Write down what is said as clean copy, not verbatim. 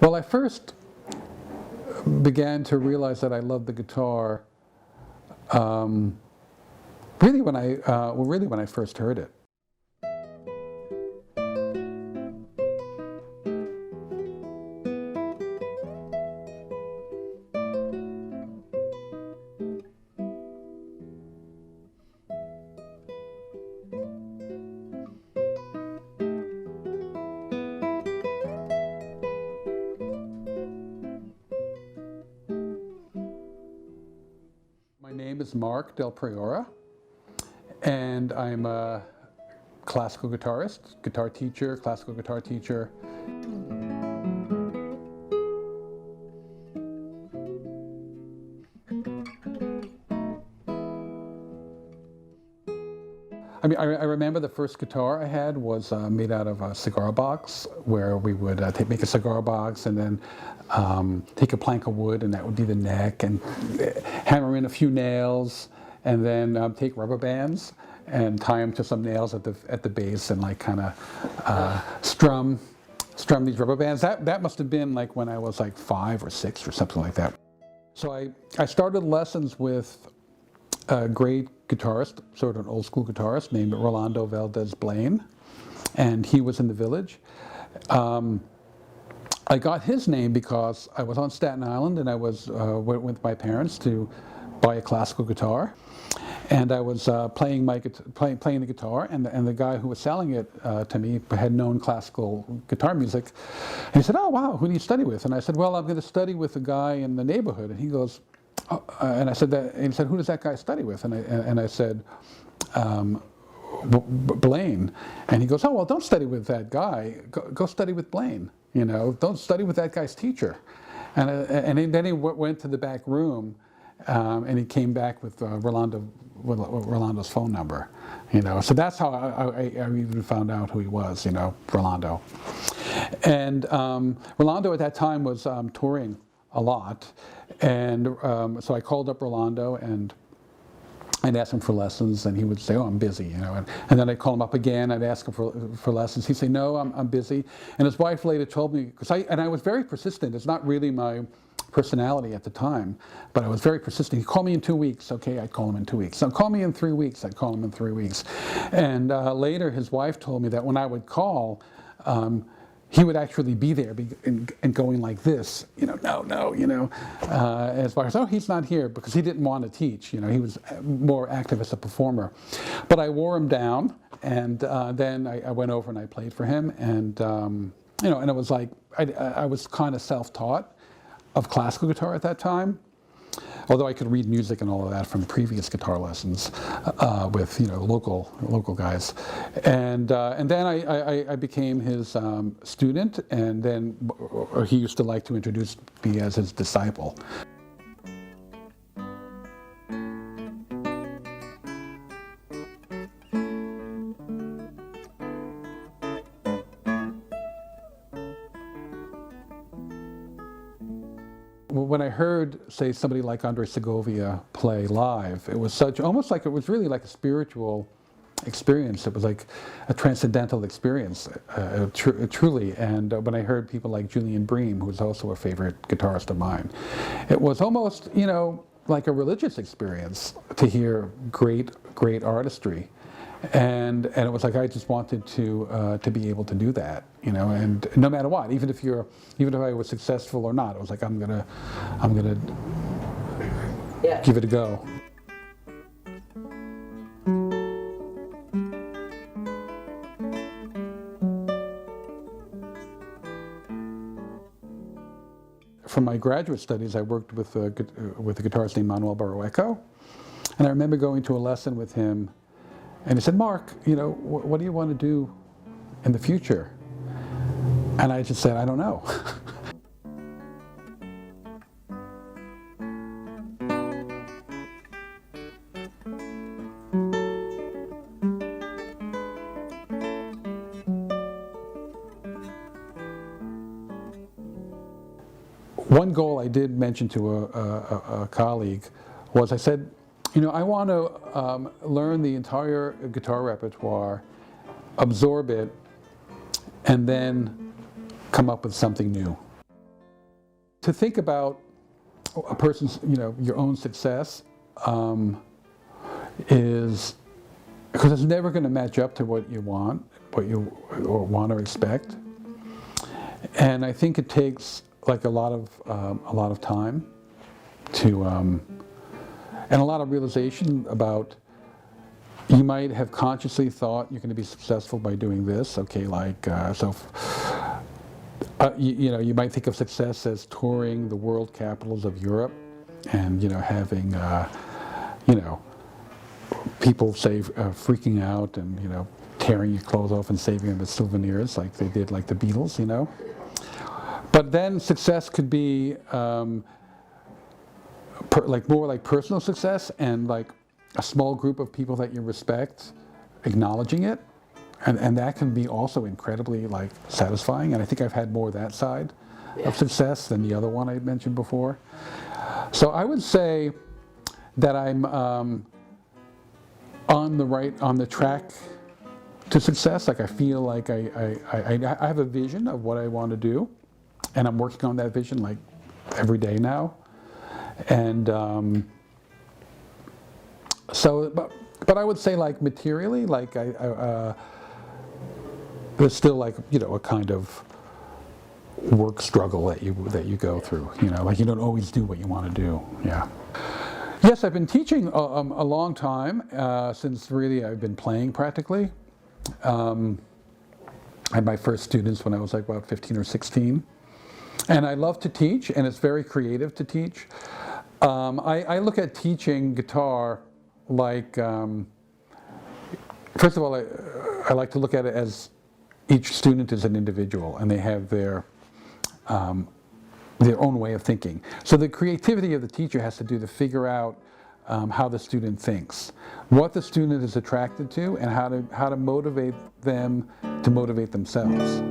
Well, I first began to realize that I loved the guitar really when I first heard it. My name is Mark Delpriora, and I'm a classical guitarist, guitar teacher, classical guitar teacher. I mean, I remember the first guitar I had was made out of a cigar box, where we would make a cigar box and then take a plank of wood, and that would be the neck, and hammer in a few nails, and then take rubber bands and tie them to some nails at the base, and like kind of strum these rubber bands. That must have been like when I was like 5 or 6 or something like that. So I started lessons with a great guitarist, sort of an old school guitarist named Rolando Valdez Blaine, and he was in the Village. I got his name because I was on Staten Island, and I went with my parents to buy a classical guitar, and I was playing the guitar, and the guy who was selling it to me had known classical guitar music, and he said, "Oh wow, who do you study with?" And I said, "Well, I'm going to study with a guy in the neighborhood." And he goes, "Oh," and I said that, and he said, "Who does that guy study with?" And I said, "Blaine." And he goes, "Oh well, don't study with that guy. Go study with Blaine. You know, don't study with that guy's teacher." And then he went to the back room, and he came back with Rolando's phone number. You know, so that's how I even found out who he was. You know, Rolando. And Rolando at that time was touring a lot, and so I called up Rolando and I'd ask him for lessons, and he would say, "Oh, I'm busy," you know. And then I'd call him up again. I'd ask him for lessons. He'd say, "No, I'm busy." And his wife later told me, because I was very persistent. It's not really my personality at the time, but I was very persistent. He'd call me in 2 weeks. Okay, I'd call him in 2 weeks. So call me in 3 weeks. I'd call him in 3 weeks. And later, his wife told me that when I would call, he would actually be there and going like this, you know, no, you know, as far as, oh, he's not here, because he didn't want to teach, you know, he was more active as a performer. But I wore him down, and then I went over and I played for him, and, you know, and it was like, I was kind of self-taught of classical guitar at that time, although I could read music and all of that from previous guitar lessons with, you know, local guys, and then I became his student, and then he used to like to introduce me as his disciple. When I heard, say, somebody like Andre Segovia play live, it was almost like it was really like a spiritual experience. It was like a transcendental experience, truly. And when I heard people like Julian Bream, who was also a favorite guitarist of mine, it was almost, you know, like a religious experience to hear great artistry. And it was like I just wanted to be able to do that, you know, and no matter what, even if I was successful or not, it was like I'm gonna give it a go. For my graduate studies, I worked with a guitarist named Manuel Barroeco, and I remember going to a lesson with him. And he said, "Mark, you know, what do you want to do in the future?" And I just said, "I don't know." One goal I did mention to a colleague was, I said, you know, I want to learn the entire guitar repertoire, absorb it, and then come up with something new. to think about a person's, your own success is, because it's never going to match up to what you want, or expect. And I think it takes like a lot of time to, and a lot of realization about, you might have consciously thought you're going to be successful by doing this, okay, like, you might think of success as touring the world capitals of Europe and, having, people say freaking out and, tearing your clothes off and saving them as souvenirs like they did, like the Beatles, But then success could be more like personal success and like a small group of people that you respect acknowledging it. And that can be also incredibly like satisfying. And I think I've had more of that side of success than the other one I mentioned before. So I would say that I'm on the track to success. Like I feel like I have a vision of what I want to do, and I'm working on that vision like every day now. And but I would say like materially, like there's still like a kind of work struggle that you go through. Like you don't always do what you want to do. Yeah. Yes, I've been teaching a long time since really I've been playing practically. I had my first students when I was like about 15 or 16, and I love to teach, and it's very creative to teach. I look at teaching guitar like, first of all, I like to look at it as each student is an individual, and they have their own way of thinking. So the creativity of the teacher has to do to figure out how the student thinks, what the student is attracted to, and how to motivate them to motivate themselves.